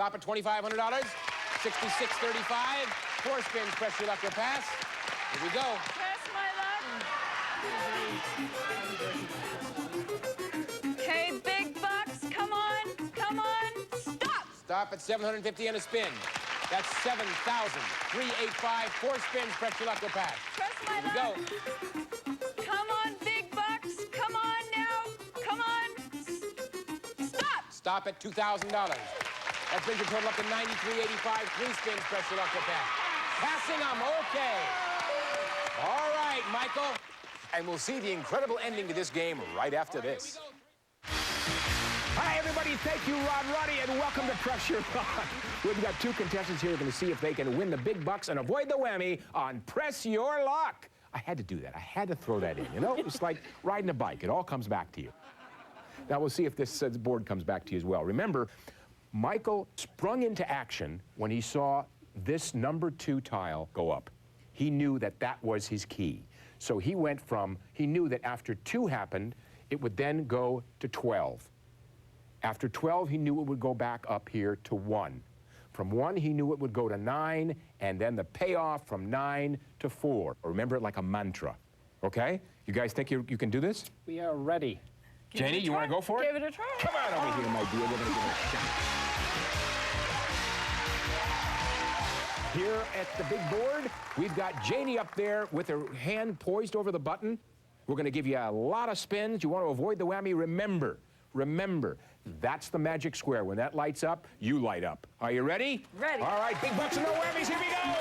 Stop at $2,500. 66.35. 4 spins, press your luck or pass. Here we go. Press my luck. Okay, big bucks. Come on. Come on. Stop. Stop at 750 and a spin. That's 7,385. 4 spins, press your luck or pass. Press my Here we luck. go. Come on, big bucks. Come on now. Come on. Stop. Stop at $2,000. That brings your total up to 93.85. 3 spins, press your luck or pass. Passing them, okay. All right, Michael. And we'll see the incredible ending to this game right after this. Hi, everybody. Thank you, Roddy, and welcome to Press Your Luck. We've got 2 contestants here going to see if they can win the big bucks and avoid the whammy on Press Your Luck. I had to do that. I had to throw that in. You know, it's like riding a bike. It all comes back to you. Now, we'll see if this board comes back to you as well. Remember, Michael sprung into action when he saw this number 2 tile go up. He knew that that was his key. So he went from, he knew that after 2 happened, it would then go to 12. After 12, he knew it would go back up here to 1. From 1, he knew it would go to 9, and then the payoff from 9 to 4. Remember it like a mantra, okay? You guys think you can do this? We are ready. Janie, you want to go for it? Give it a try. Come on over here, my dear. We're going to give it a shot. Here at the big board, we've got Janie up there with her hand poised over the button. We're going to give you a lot of spins. You want to avoid the whammy. Remember, that's the magic square. When that lights up, you light up. Are you ready? Ready. All right, big bucks and no whammies. Here we go. No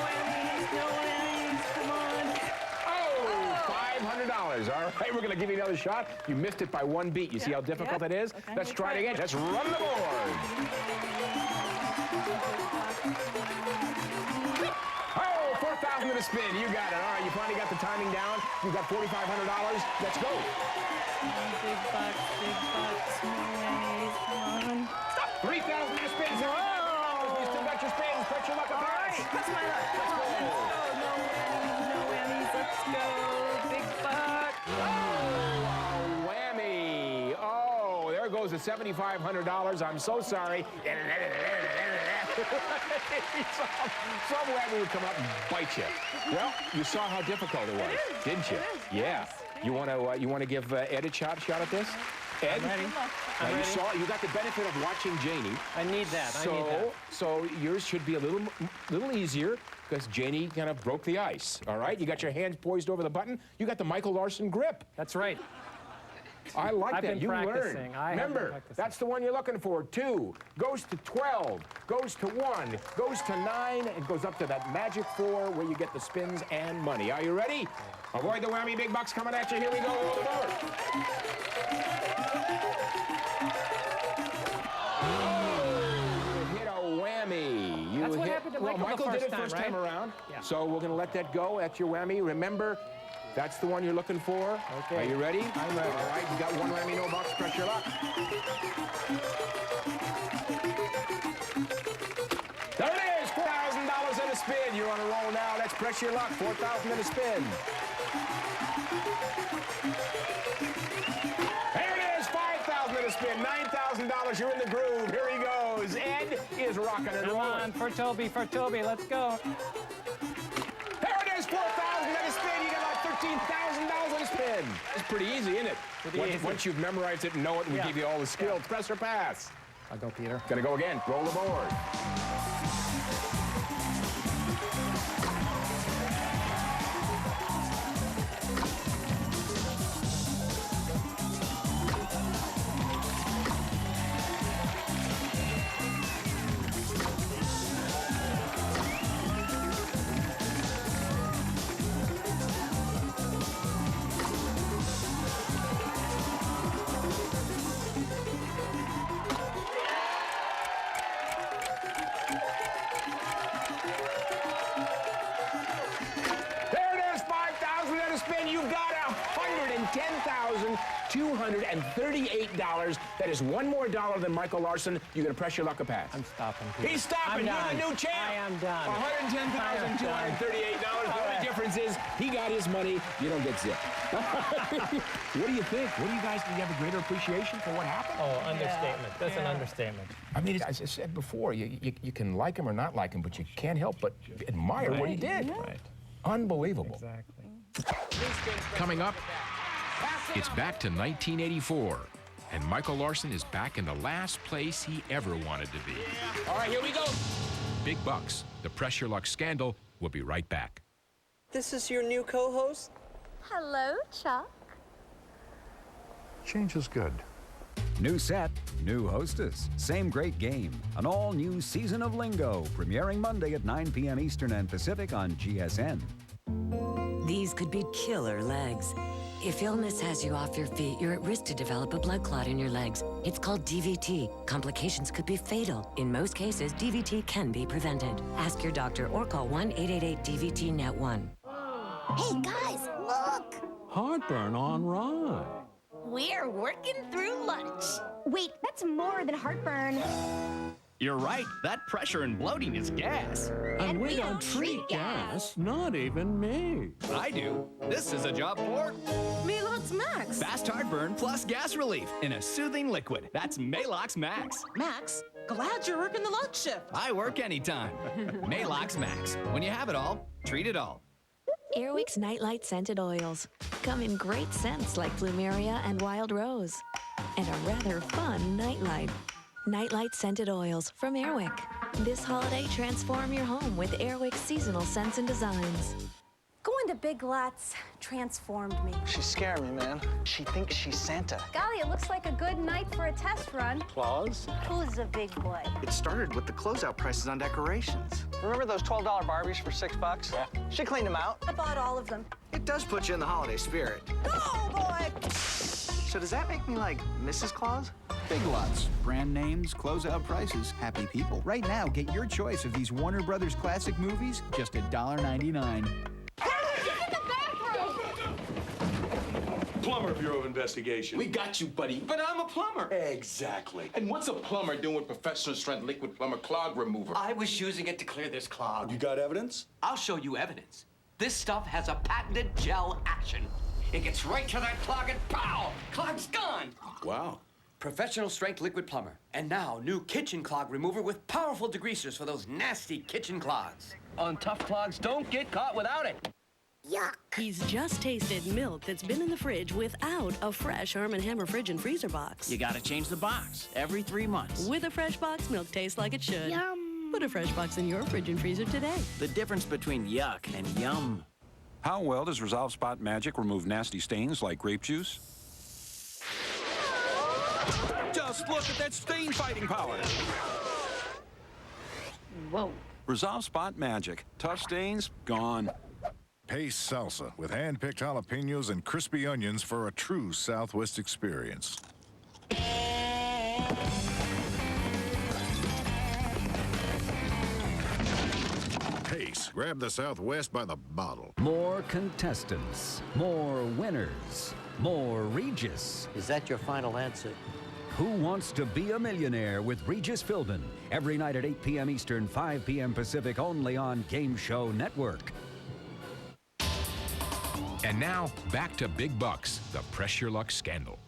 whammies. No whammies. Come on. Oh, $500. All right, we're going to give you another shot. You missed it by 1 beat. You see how difficult it is? Okay, Let's try it again. Let's run the board. Oh, 4,000 to the spin. You got it. All right, you finally got the timing down. You've got $4,500. Let's go. Big bucks. No whammies. Come on. Stop. 3,000 to the spin. $0. You still got your spins. Press your luck and pass. Press my luck. Let's go. No whammies. Let's go. Big buck. Oh, whammy. Oh, there goes the $7,500. I'm so sorry. Some whammy would come up and bite you. Well, you saw how difficult it was, didn't you? Yeah. You want to give Ed a shot at this? Ed? I'm ready. Now, you got the benefit of watching Janie. I need that. I need that. So yours should be a little easier because Janie kind of broke the ice. All right? You got your hands poised over the button. You got the Michael Larson grip. That's right. I like I've that. been You practicing. learned. Remember, that's the one you're looking for. 2 goes to 12, goes to 1, goes to 9, and goes up to that magic 4 where you get the spins and money. Are you ready? Avoid the whammy, big bucks coming at you. Here we go. Roll the board. You hit a whammy. That's what happened to Michael the Michael did it first time around. Yeah. So we're going to let that go. That's your whammy. Remember, that's the one you're looking for. Okay. Are you ready? I'm ready. All right, you got 1 whammy, no bucks. Press your luck. There it is, $4,000 in a spin. You're on a roll now. Let's press your luck. 4,000 in a spin. There it is, 5,000 in a spin. $9,000. You're in the groove. Here he goes. Ed is rocking and Come rolling. on, for Toby. Let's go. There it is, 4,000 in a spin. You got like $13,000 in a spin. It's pretty easy, isn't it? Pretty easy. Once you've memorized it and know it, and we give you all the skills. Press or pass. I'll go, Peter. Gonna go again. Roll the board. You've got $110,238. That is $1 more than Michael Larson. You're going to press your luck or pass. I'm stopping. Peter. He's stopping. You're the new champ. I am done. $110,238. The only difference is he got his money. You don't get zip. What do you think? What do you guys, do you have a greater appreciation for what happened? Oh, understatement. That's an understatement. I mean, as I said before, you can like him or not like him, but you can't help but admire what he did. Right. Unbelievable. Exactly. Coming up, it's back to 1984, and Michael Larson is back in the last place he ever wanted to be. All right, here we go. Big Bucks, the Pressure Luck scandal. We'll be right back. This is your new co-host? Hello, Chuck. Change is good. New set, new hostess, same great game. An all-new season of Lingo, premiering Monday at 9 p.m. Eastern and Pacific on GSN. These could be killer legs. If illness has you off your feet, you're at risk to develop a blood clot in your legs. It's called DVT. Complications could be fatal. In most cases, DVT can be prevented. Ask your doctor or call 1-888-DVT-NET1. Hey, guys, look! Heartburn on rye. We're working through lunch. Wait, that's more than heartburn. You're right. That pressure and bloating is gas. And we don't treat gas, not even me. I do. This is a job for Maalox Max. fast heartburn plus gas relief in a soothing liquid. That's Maalox Max. Max, glad you're working the lunch shift. I work anytime. Maalox Max. When you have it all, treat it all. Airwick's Nightlight Scented Oils come in great scents like Plumeria and Wild Rose. And a rather fun nightlight. Nightlight Scented Oils from Airwick. This holiday, transform your home with Airwick's seasonal scents and designs. Going to Big Lots transformed me. She's scaring me, man. She thinks she's Santa. Golly, it looks like a good night for a test run. Claus? Who's a big boy? It started with the closeout prices on decorations. Remember those $12 Barbies for $6? Yeah. She cleaned them out. I bought all of them. It does put you in the holiday spirit. Oh, boy! So does that make me like Mrs. Claus? Big Lots. Brand names, closeout prices, happy people. Right now, get your choice of these Warner Brothers classic movies, just $1.99. Plumber Bureau of Investigation. We got you, buddy. But I'm a plumber. Exactly. And what's a plumber doing with professional strength liquid plumber clog remover? I was using it to clear this clog. You got evidence? I'll show you evidence. This stuff has a patented gel action. It gets right to that clog and pow! Clog's gone! Wow. Professional strength liquid plumber. And now, new kitchen clog remover with powerful degreasers for those nasty kitchen clogs. On tough clogs, don't get caught without it. Yuck. He's just tasted milk that's been in the fridge without a fresh Arm & Hammer fridge and freezer box. You gotta change the box every 3 months. With a fresh box, milk tastes like it should. Yum. Put a fresh box in your fridge and freezer today. The difference between yuck and yum. How well does Resolve Spot Magic remove nasty stains like grape juice? Just look at that stain fighting power. Whoa. Resolve Spot Magic. Tough stains, gone. Pace salsa with hand-picked jalapenos and crispy onions for a true Southwest experience. Pace, grab the Southwest by the bottle. More contestants, more winners, more Regis. Is that your final answer? Who Wants to Be a Millionaire with Regis Philbin. Every night at 8 p.m. Eastern, 5 p.m. Pacific, only on Game Show Network. And now, back to Big Bucks, the Pressure Luck scandal.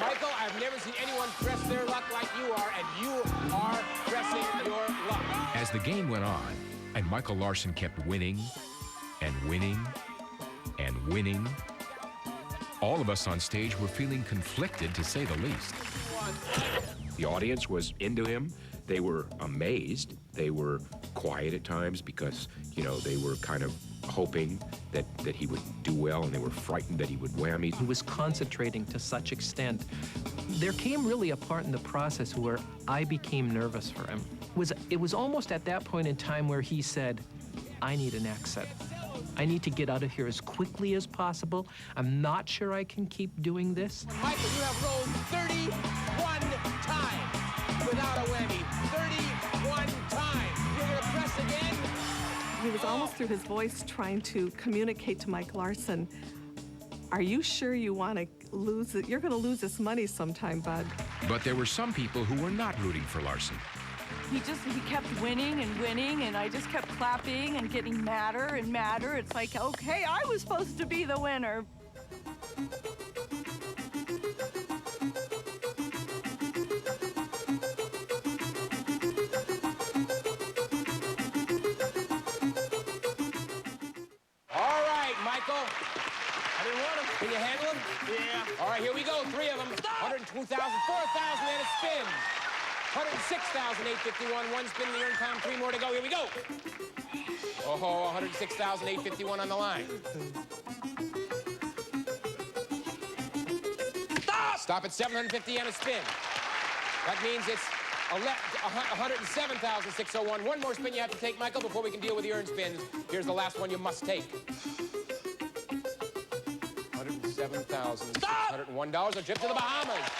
Michael, I've never seen anyone press their luck like you are, and you are pressing your luck. As the game went on, and Michael Larson kept winning and winning and winning, all of us on stage were feeling conflicted, to say the least. The audience was into him. They were amazed. They were quiet at times because, they were kind of hoping that he would do well, and they were frightened that he would whammy. He was concentrating to such extent. There came really a part in the process where I became nervous for him. It was almost at that point in time where he said, I need an exit. I need to get out of here as quickly as possible. I'm not sure I can keep doing this. Michael, you have rolled 31 times without a whammy. 31 times. You're going to press again? He was almost through his voice trying to communicate to Mike Larson, are you sure you want to lose it? You're going to lose this money sometime, bud. But there were some people who were not rooting for Larson. he kept winning and winning, and I just kept clapping and getting madder and madder. It's like, okay, I was supposed to be the winner. All right, Michael. I didn't want him. Can you handle him? Yeah. All right, here we go. 3 of them. 102,000, 4,000, and a spin. 106,851. One spin in the earn column. 3 more to go. Here we go. Oh, 106,851 on the line. Stop at 750 and a spin. That means it's 107,601. One more spin you have to take, Michael, before we can deal with the earned spins. Here's the last one you must take. $107,601. A trip to the Bahamas.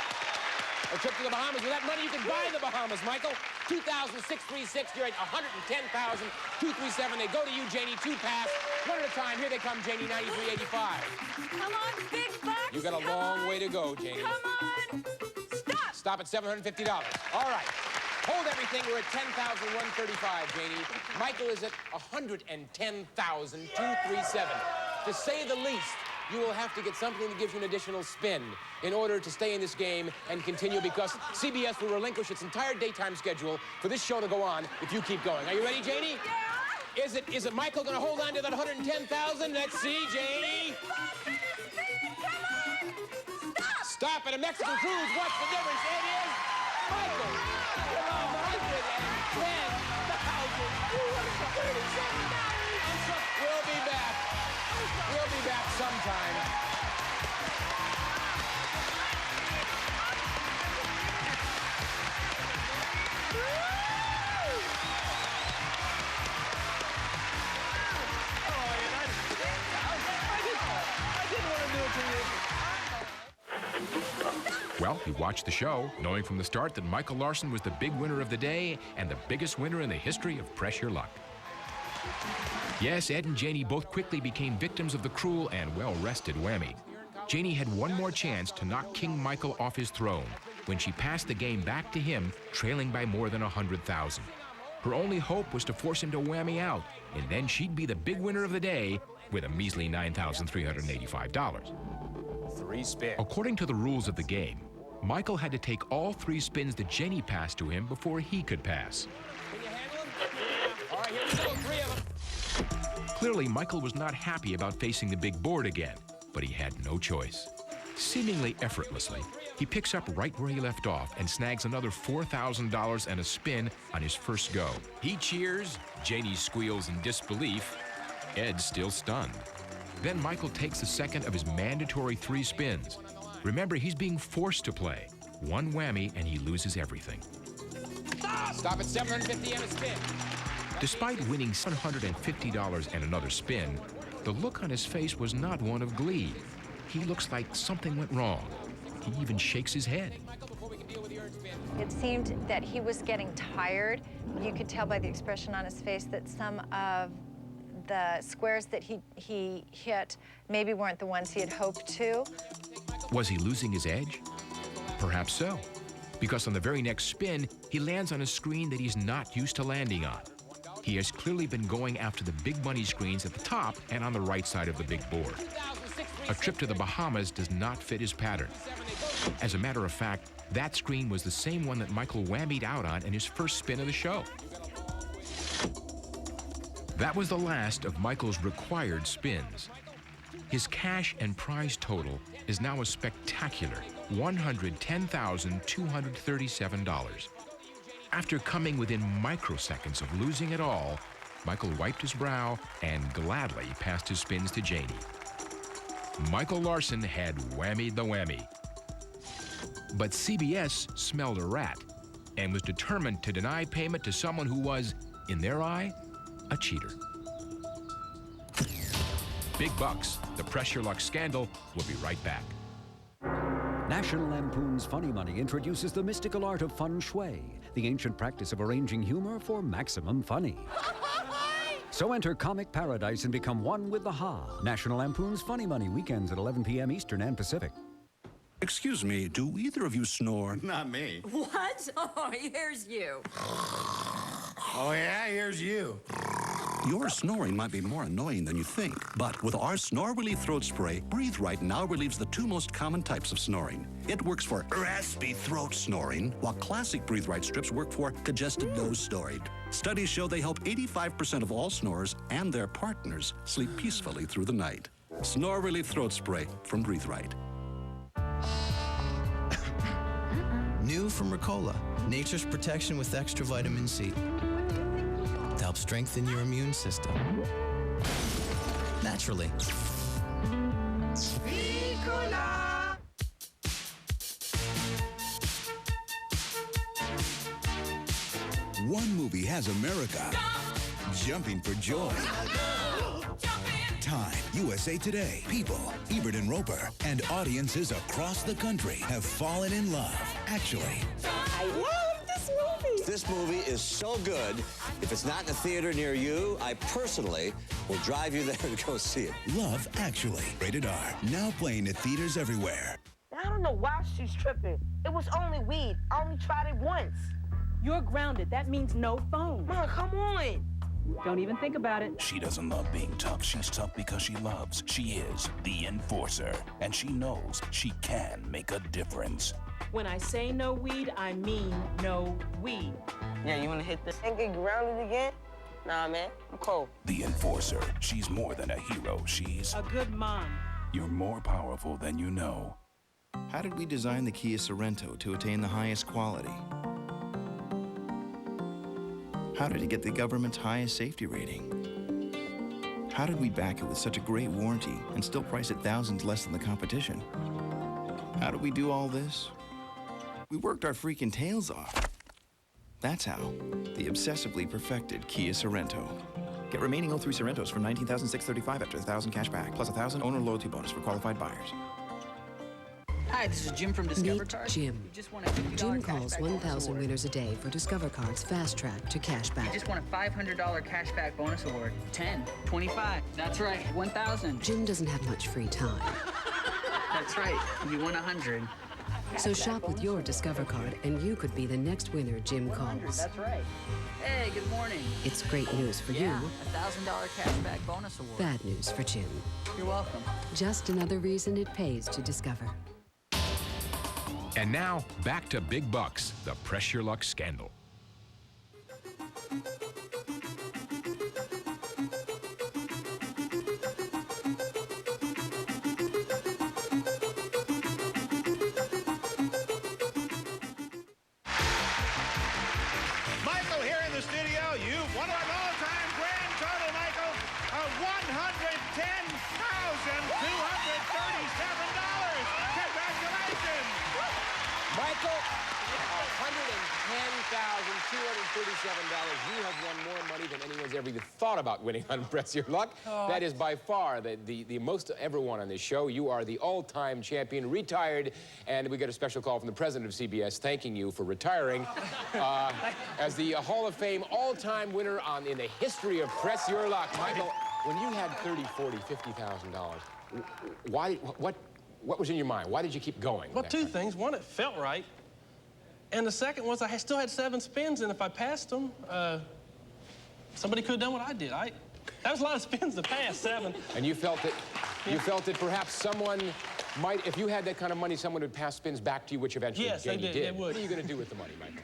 A trip to the Bahamas. With that money, you can buy the Bahamas, Michael. 2,636. You're at 110,237. They go to you, Janie. 2 pass. One at a time. Here they come, Janie. 93.85. Come on, big bucks. You got a long way to go, Janie. Come on. Stop. Stop at $750. All right. Hold everything. We're at 10,135, Janie. Michael is at 110,237. To say the least, you will have to get something that gives you an additional spin in order to stay in this game and continue, because CBS will relinquish its entire daytime schedule for this show to go on if you keep going. Are you ready, Janie? Yeah. Is it Michael going to hold on to that 110,000? Let's see, Janie. Stop at a Mexican cruise. What's the difference? It is Michael. $110,237. We'll be back. We'll be back sometime. Well, you watched the show, knowing from the start that Michael Larson was the big winner of the day and the biggest winner in the history of Press Your Luck. Yes, Ed and Janie both quickly became victims of the cruel and well-rested whammy. Janie had one more chance to knock King Michael off his throne when she passed the game back to him, trailing by more than 100,000. Her only hope was to force him to whammy out, and then she'd be the big winner of the day with a measly $9,385. 3 spins. According to the rules of the game, Michael had to take all 3 spins that Janie passed to him before he could pass. Can you handle him? All right, here we go. 3 of them. Clearly, Michael was not happy about facing the big board again, but he had no choice. Seemingly effortlessly, he picks up right where he left off and snags another $4,000 and a spin on his first go. He cheers, Janie squeals in disbelief, Ed's still stunned. Then Michael takes the second of his mandatory 3 spins. Remember, he's being forced to play. One whammy and he loses everything. Stop at 750 and a spin. Despite winning $750 and another spin, the look on his face was not one of glee. He looks like something went wrong. He even shakes his head. It seemed that he was getting tired. You could tell by the expression on his face that some of the squares that he hit maybe weren't the ones he had hoped to. Was he losing his edge? Perhaps so, because on the very next spin, he lands on a screen that he's not used to landing on. He has clearly been going after the big money screens at the top and on the right side of the big board. A trip to the Bahamas does not fit his pattern. As a matter of fact, that screen was the same one that Michael whammied out on in his first spin of the show. That was the last of Michael's required spins. His cash and prize total is now a spectacular $110,237. After coming within microseconds of losing it all, Michael wiped his brow and gladly passed his spins to Janie. Michael Larson had whammied the whammy. But CBS smelled a rat and was determined to deny payment to someone who was, in their eye, a cheater. Big Bucks, the Press Your Luck scandal, will be right back. National Lampoon's Funny Money introduces the mystical art of feng shui, the ancient practice of arranging humor for maximum funny. So enter comic paradise and become one with the Ha. National Lampoon's Funny Money, weekends at 11 p.m. Eastern and Pacific. Excuse me, do either of you snore? Not me. What? Oh, here's you. Oh, yeah, here's you. Your snoring might be more annoying than you think, but with our Snore Relief Throat Spray, Breathe Right now relieves the two most common types of snoring. It works for raspy throat snoring, while classic Breathe Right strips work for congested nose snoring. Studies show they help 85% of all snorers and their partners sleep peacefully through the night. Snore Relief Throat Spray from Breathe Right. New from Ricola, nature's protection with extra vitamin C. To help strengthen your immune system. Naturally. Ricola. One movie has America jumping for joy. Time, USA Today, People, Ebert and Roper, and audiences across the country have fallen in love. Actually, I love this movie. This movie is so good, if it's not in a theater near you, I personally will drive you there to go see it. Love Actually, rated R, now playing at theaters everywhere. I don't know why she's tripping. It was only weed. I only tried it once. You're grounded. That means no phone. Mom, come on. Don't even think about it. She doesn't love being tough. She's tough because she loves. She is the enforcer, and she knows she can make a difference. When I say no weed, I mean no weed. Yeah, you want to hit this and get grounded again? Nah, man, I'm cold. The enforcer. She's more than a hero. She's a good mom. You're more powerful than you know. How did we design the Kia Sorento to attain the highest quality? How did it get the government's highest safety rating? How did we back it with such a great warranty and still price it thousands less than the competition? How did we do all this? We worked our freaking tails off. That's how. The obsessively perfected Kia Sorento. Get remaining 03 Sorentos for $19,635 after $1,000 cash back, plus $1,000 owner loyalty bonus for qualified buyers. Hi, this is Jim from Discover Meet Cards. Jim. You just want a $50 Jim cashback calls bonus 1,000 award. winners a day for Discover Cards Fast Track to cash You back. just want a $500 cashback bonus award. 10, 25. That's right, 1,000. Jim doesn't have much free time. That's right, you won 100. So shop with your Discover Card and you could be the next winner Jim calls. That's right. Hey, good morning. It's great news for Yeah, you, a $1,000 cashback bonus award. bad news for Jim. You're welcome. Just another reason it pays to Discover. And now, back to Big Bucks, the Press Your Luck scandal. Michael here in the studio. You've won an all-time grand total, Michael, of $110,237. Congratulations! Michael, $110,237. You have won more money than anyone's ever even thought about winning on Press Your Luck. That is by far the most ever won on this show. You are the all-time champion, retired, and we got a special call from the president of CBS thanking you for retiring as the Hall of Fame all-time winner in the history of Press Your Luck. Michael, when you had $30,000, $40,000, $50,000, what was in your mind? Why did you keep going? Well, two things. One, it felt right. And the second was I still had 7 spins, and if I passed them, somebody could have done what I did. That was a lot of spins to pass, 7. And you felt that perhaps someone might, if you had that kind of money, someone would pass spins back to you, which eventually Jamie did. They would. What are you going to do with the money, Michael?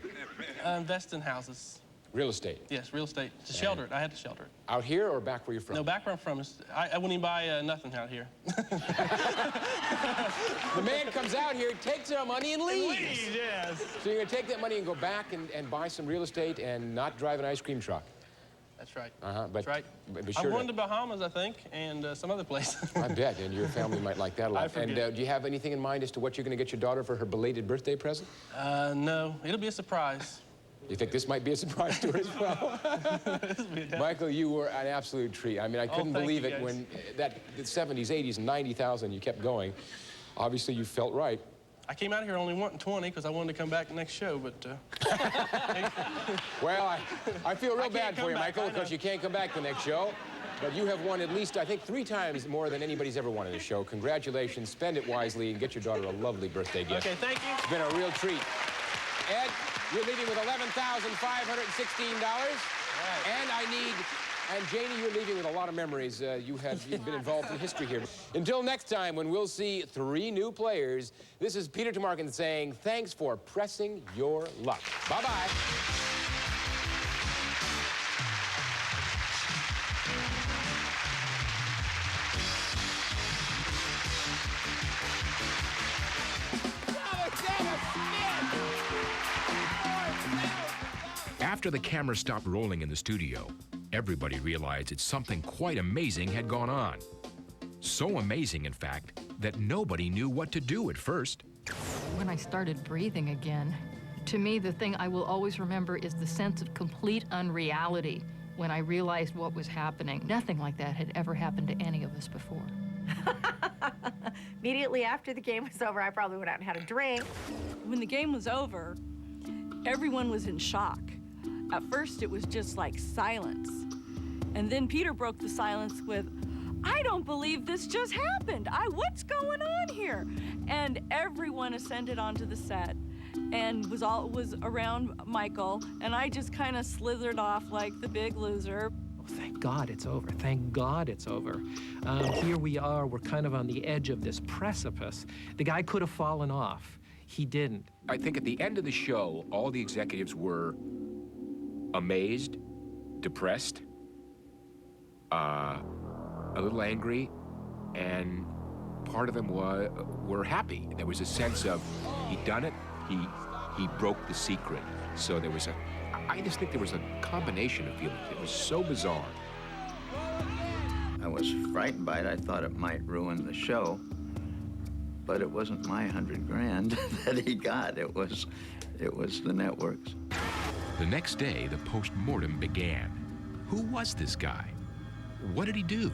Invest in houses. Real estate? Yes, real estate. To shelter it. I had to shelter it. Out here or back where you're from? No, back where I'm from. I wouldn't even buy nothing out here. The man comes out here, takes our money, and leaves. Yes. So you're going to take that money and go back and buy some real estate and not drive an ice cream truck. That's right. That's right. But I'm sure going to Bahamas, I think, and some other place. I bet, and your family might like that a lot. I forget. And do you have anything in mind as to what you're going to get your daughter for her belated birthday present? No, it'll be a surprise. You think this might be a surprise to her as well? Michael, you were an absolute treat. I mean, I couldn't believe it when the 70s, 80s, and 90,000, you kept going. Obviously, you felt right. I came out here only wanting 20 because I wanted to come back the next show, but... Well, I feel real bad for you, Michael, because you can't come back the next show. But you have won at least, I think, 3 times more than anybody's ever won in the show. Congratulations. Spend it wisely and get your daughter a lovely birthday gift. Okay, thank you. It's been a real treat. Ed, you're leaving with $11,516. And Janie, you're leaving with a lot of memories. You've been involved in history here. Until next time, when we'll see 3 new players, this is Peter Tomarken saying thanks for pressing your luck. Bye-bye. After the camera stopped rolling in the studio, everybody realized that something quite amazing had gone on. So amazing, in fact, that nobody knew what to do at first. When I started breathing again, to me, the thing I will always remember is the sense of complete unreality when I realized what was happening. Nothing like that had ever happened to any of us before. Immediately after the game was over, I probably went out and had a drink. When the game was over, everyone was in shock. At first, it was just like silence. And then Peter broke the silence with, "I don't believe this just happened. What's going on here?" And everyone ascended onto the set and was around Michael, and I just kind of slithered off like the big loser. Oh, thank God it's over. Thank God it's over. Here we are. We're kind of on the edge of this precipice. The guy could have fallen off. He didn't. I think at the end of the show, all the executives were amazed, depressed, a little angry, and part of them were happy. There was a sense of he'd done it, he broke the secret. So there was I just think there was a combination of feelings. It was so bizarre. I was frightened by it. I thought it might ruin the show, but it wasn't my $100 grand that he got. It was the network's. The next day, the post-mortem began. Who was this guy? What did he do?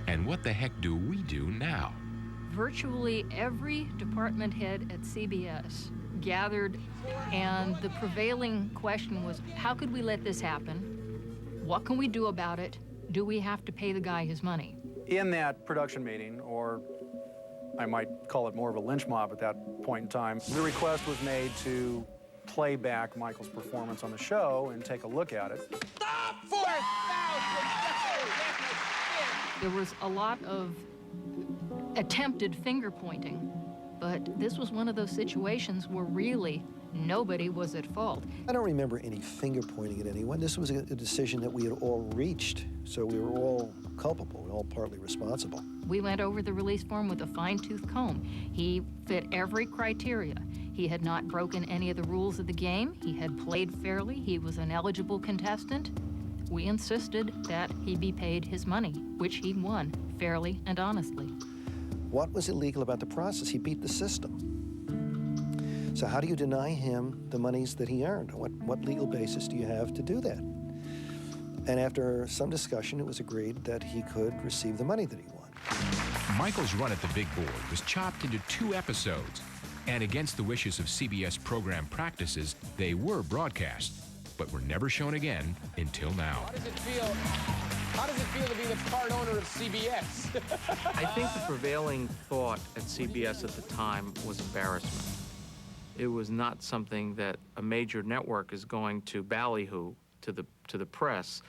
And what the heck do we do now? Virtually every department head at CBS gathered, and the prevailing question was, how could we let this happen? What can we do about it? Do we have to pay the guy his money? In that production meeting, or I might call it more of a lynch mob at that point in time, the request was made to play back Michael's performance on the show and take a look at it. Stop! 4,000! There was a lot of attempted finger pointing, but this was one of those situations where really nobody was at fault. I don't remember any finger pointing at anyone. This was a decision that we had all reached, so we were all culpable, we were all partly responsible. We went over the release form with a fine-tooth comb. He fit every criteria. He had not broken any of the rules of the game. He had played fairly. He was an eligible contestant. We insisted that he be paid his money, which he won fairly and honestly. What was illegal about the process? He beat the system. So how do you deny him the monies that he earned? What legal basis do you have to do that? And after some discussion, it was agreed that he could receive the money that he won. Michael's run at the big board was chopped into 2 episodes. And against the wishes of CBS program practices, they were broadcast, but were never shown again until now. How does it feel to be the part owner of CBS? I think the prevailing thought at CBS at the time was embarrassment. It was not something that a major network is going to ballyhoo to the press.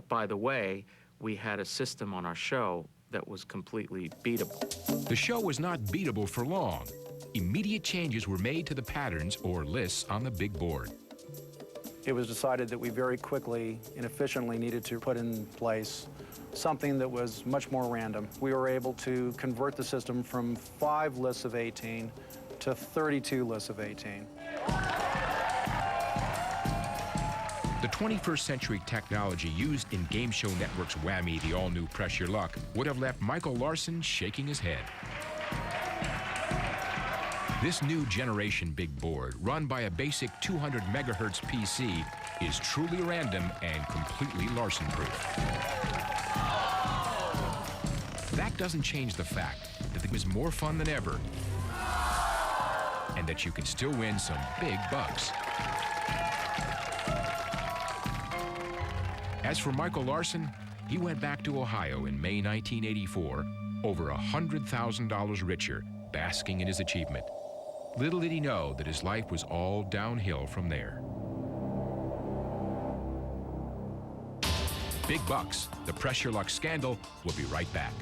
By the way, we had a system on our show that was completely beatable. The show was not beatable for long. Immediate changes were made to the patterns or lists on the big board. It was decided that we very quickly and efficiently needed to put in place something that was much more random. We were able to convert the system from 5 lists of 18 to 32 lists of 18. The 21st century technology used in Game Show Network's Whammy, the all-new Press Your Luck, would have left Michael Larson shaking his head. This new generation big board, run by a basic 200 megahertz PC, is truly random and completely Larson-proof. That doesn't change the fact that it was more fun than ever, and that you can still win some big bucks. As for Michael Larson, he went back to Ohio in May 1984, over $100,000 richer, basking in his achievement. Little did he know that his life was all downhill from there. Big Bucks, the Pressure Luck Scandal, will be right back.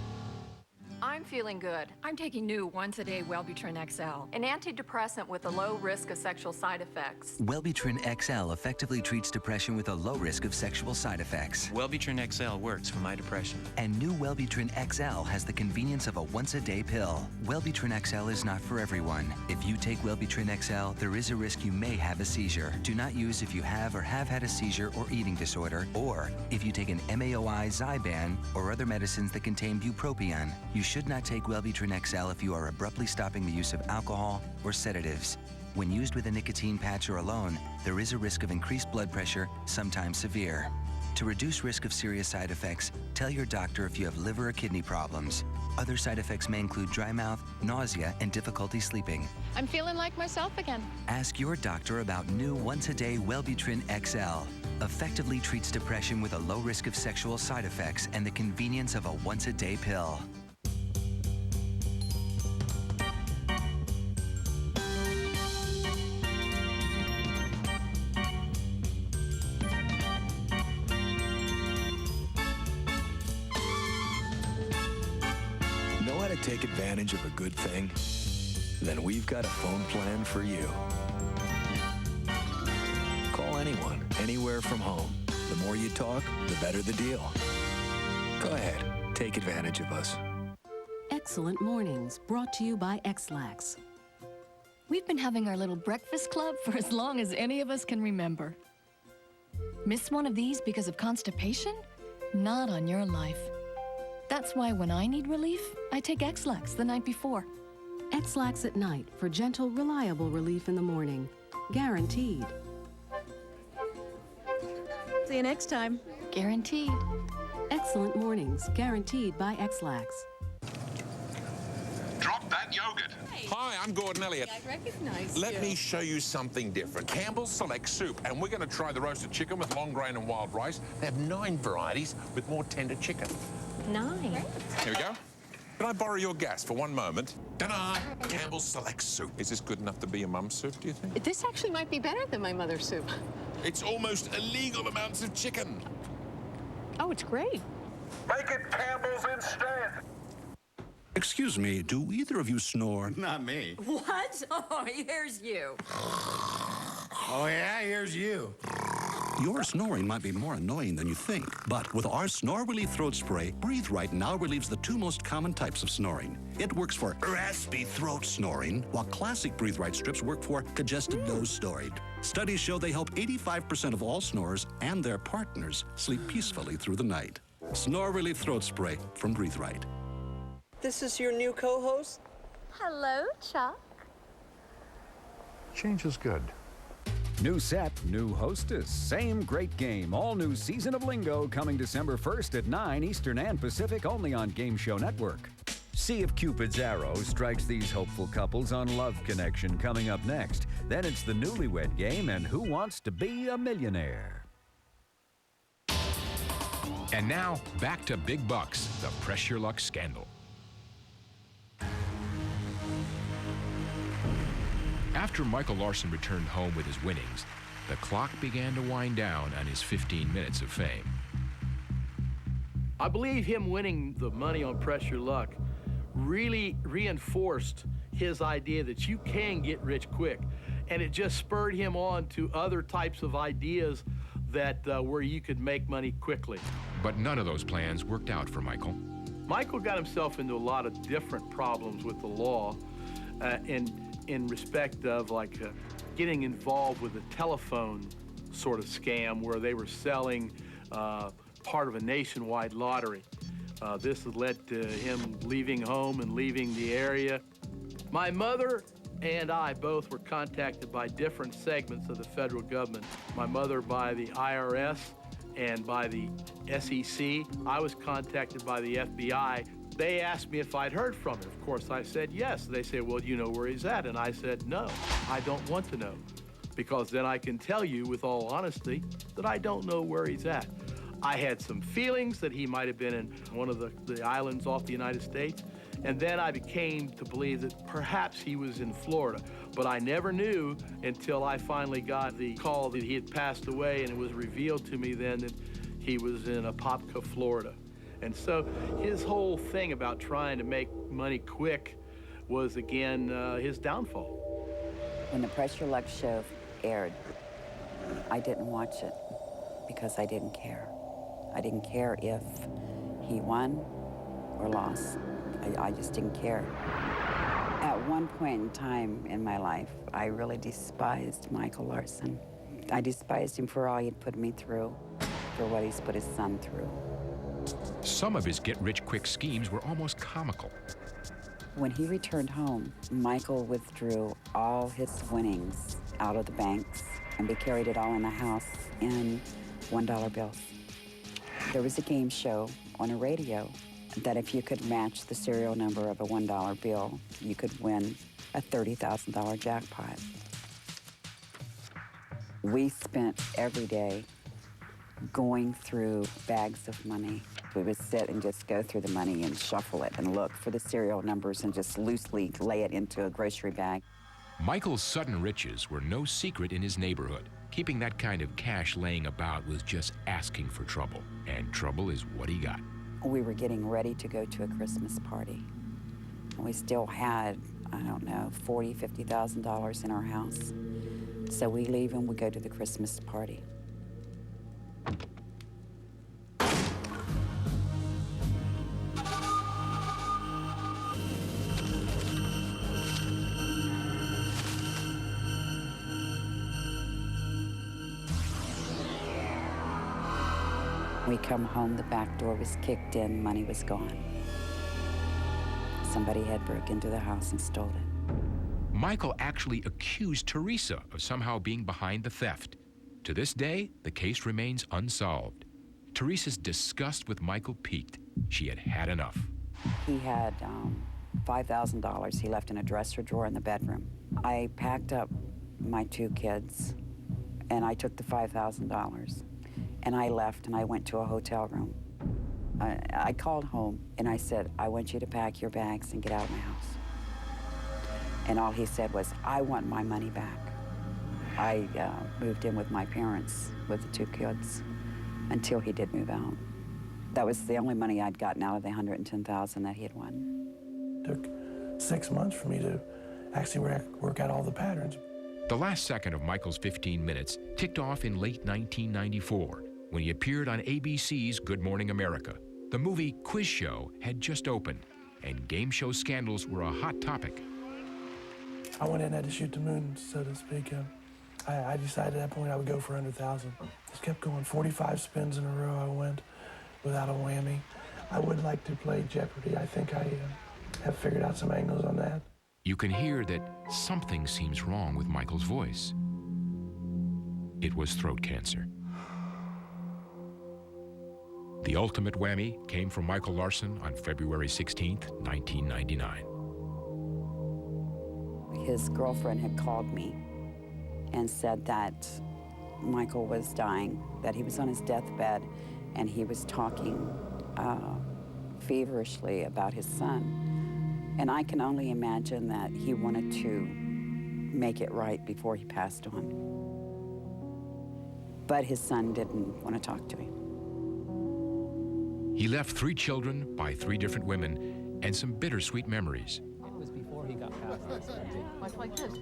I'm feeling good. I'm taking new once-a-day Wellbutrin XL, an antidepressant with a low risk of sexual side effects. Wellbutrin XL effectively treats depression with a low risk of sexual side effects. Wellbutrin XL works for my depression. And new Wellbutrin XL has the convenience of a once-a-day pill. Wellbutrin XL is not for everyone. If you take Wellbutrin XL, there is a risk you may have a seizure. Do not use if you have or have had a seizure or eating disorder, or if you take an MAOI, Zyban, or other medicines that contain bupropion. You should not take Wellbutrin XL if you are abruptly stopping the use of alcohol or sedatives. When used with a nicotine patch or alone, there is a risk of increased blood pressure, sometimes severe. To reduce risk of serious side effects, tell your doctor if you have liver or kidney problems. Other side effects may include dry mouth, nausea, and difficulty sleeping. I'm feeling like myself again. Ask your doctor about new once-a-day Wellbutrin XL. Effectively treats depression with a low risk of sexual side effects and the convenience of a once-a-day pill. Take advantage of a good thing? Then we've got a phone plan for you. Call anyone, anywhere from home. The more you talk, the better the deal. Go ahead, take advantage of us. Excellent Mornings, brought to you by X-Lax. We've been having our little breakfast club for as long as any of us can remember. Miss one of these because of constipation? Not on your life. That's why when I need relief, I take X-Lax the night before. X-Lax at night for gentle, reliable relief in the morning. Guaranteed. See you next time. Guaranteed. Excellent Mornings, guaranteed by X-Lax. Drop that yogurt. Hi, I'm Gordon Elliott. I recognize Let me show you something different. Campbell's Select Soup, and we're going to try the roasted chicken with long grain and wild rice. They have 9 varieties with more tender chicken. 9. Here we go. Can I borrow your gas for one moment? Ta-da! Campbell's Select Soup. Is this good enough to be a mum's soup, do you think? This actually might be better than my mother's soup. It's almost illegal amounts of chicken. Oh, it's great. Make it Campbell's instead. Excuse me, do either of you snore? Not me. What? Oh, here's you. Oh, yeah, here's you. Your snoring might be more annoying than you think, but with our Snore Relief Throat Spray, Breathe Right now relieves the 2 most common types of snoring. It works for raspy throat snoring, while classic Breathe Right strips work for congested nose snoring. Studies show they help 85% of all snorers and their partners sleep peacefully through the night. Snore Relief Throat Spray from Breathe Right. This is your new co-host? Hello, Chuck. Change is good. New set, new hostess, same great game. All new season of Lingo coming December 1st at 9 Eastern and Pacific, only on Game Show Network. See if Cupid's arrow strikes these hopeful couples on Love Connection coming up next. Then it's the Newlywed Game and Who Wants to Be a Millionaire? And now, back to Big Bucks, the Pressure Luck Scandal. After Michael Larson returned home with his winnings, the clock began to wind down on his 15 minutes of fame. I believe him winning the money on Pressure Luck really reinforced his idea that you can get rich quick. And it just spurred him on to other types of ideas that where you could make money quickly. But none of those plans worked out for Michael. Michael got himself into a lot of different problems with the law in respect of getting involved with a telephone sort of scam where they were selling part of a nationwide lottery. This has led to him leaving home and leaving the area. My mother and I both were contacted by different segments of the federal government. My mother by the IRS and by the SEC. I was contacted by the FBI. They asked me if I'd heard from him. Of course, I said yes. They said, well, do you know where he's at? And I said, no, I don't want to know, because then I can tell you with all honesty that I don't know where he's at. I had some feelings that he might have been in one of the islands off the United States. And then I became to believe that perhaps he was in Florida. But I never knew until I finally got the call that he had passed away, and it was revealed to me then that he was in Apopka, Florida. And so his whole thing about trying to make money quick was, again, his downfall. When the Pressure Luck show aired, I didn't watch it because I didn't care. I didn't care if he won or lost. I just didn't care. At one point in time in my life, I really despised Michael Larson. I despised him for all he'd put me through, for what he's put his son through. Some of his get-rich-quick schemes were almost comical. When he returned home, Michael withdrew all his winnings out of the banks, and they carried it all in the house in $1 bills. There was a game show on a radio that if you could match the serial number of a $1 bill, you could win a $30,000 jackpot. We spent every day going through bags of money. We would sit and just go through the money and shuffle it and look for the serial numbers and just loosely lay it into a grocery bag. Michael's sudden riches were no secret in his neighborhood. Keeping that kind of cash laying about was just asking for trouble, and trouble is what he got. We were getting ready to go to a Christmas party. We still had, I don't know, $40,000, $50,000 in our house. So we leave and we go to the Christmas party. We come home, the back door was kicked in, money was gone. Somebody had broke into the house and stole it. Michael actually accused Teresa of somehow being behind the theft. To this day, the case remains unsolved. Teresa's disgust with Michael peaked. She had had enough. He had $5,000 he left in a dresser drawer in the bedroom. I packed up my 2 kids, and I took the $5,000. And I left and I went to a hotel room. I called home and I said, I want you to pack your bags and get out of my house. And all he said was, I want my money back. I moved in with my parents with the 2 kids until he did move out. That was the only money I'd gotten out of the $110,000 that he had won. It took 6 months for me to actually work out all the patterns. The last second of Michael's 15 minutes ticked off in late 1994 when he appeared on ABC's Good Morning America. The movie Quiz Show had just opened, and game show scandals were a hot topic. I went in and had to shoot the moon, so to speak. I decided at that point I would go for 100,000. Just kept going, 45 spins in a row I went without a whammy. I would like to play Jeopardy. I think I have figured out some angles on that. You can hear that something seems wrong with Michael's voice. It was throat cancer. The ultimate whammy came from Michael Larson on February 16th, 1999. His girlfriend had called me and said that Michael was dying, that he was on his deathbed, and he was talking feverishly about his son. And I can only imagine that he wanted to make it right before he passed on. But his son didn't want to talk to him. He left 3 children by 3 different women and some bittersweet memories. It was before he got past this. Much like this.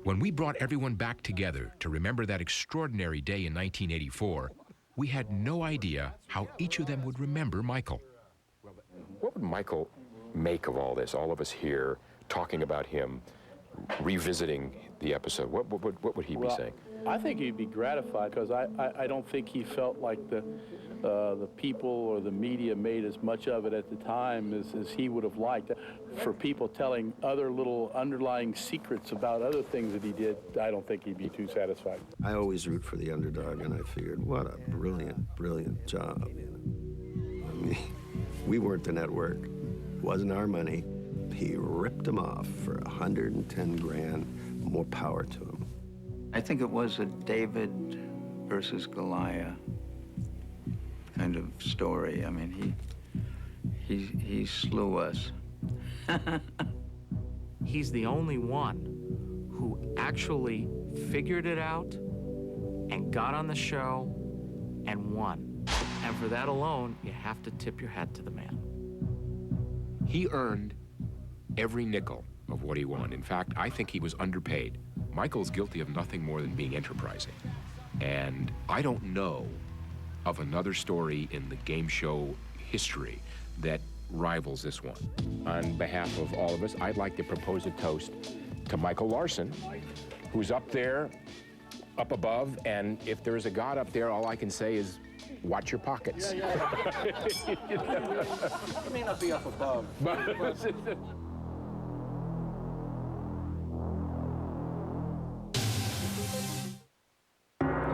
When we brought everyone back together to remember that extraordinary day in 1984, we had no idea how each of them would remember Michael. What would Michael make of all this, all of us here talking about him, revisiting the episode? What would he be saying? I think he'd be gratified because I don't think he felt like the people or the media made as much of it at the time as he would have liked. For people telling other little underlying secrets about other things that he did, I don't think he'd be too satisfied. I always root for the underdog, and I figured, what a brilliant, brilliant job. I mean, we weren't the network. It wasn't our money. He ripped them off for 110 grand, more power to him. I think it was a David versus Goliath kind of story. I mean, he slew us. He's the only one who actually figured it out and got on the show and won. And for that alone, you have to tip your hat to the man. He earned every nickel of what he won. In fact, I think he was underpaid. Michael's guilty of nothing more than being enterprising. And I don't know of another story in the game show history that rivals this one. On behalf of all of us, I'd like to propose a toast to Michael Larson, who's up there, up above, and if there is a God up there, all I can say is, watch your pockets. He may not be up above.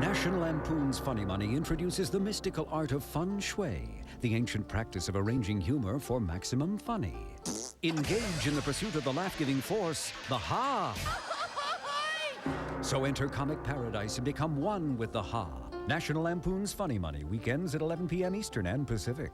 National Lampoon's Funny Money introduces the mystical art of feng shui, the ancient practice of arranging humor for maximum funny. Engage in the pursuit of the laugh-giving force, the ha. So enter comic paradise and become one with the ha. National Lampoon's Funny Money, weekends at 11 p.m. Eastern and Pacific.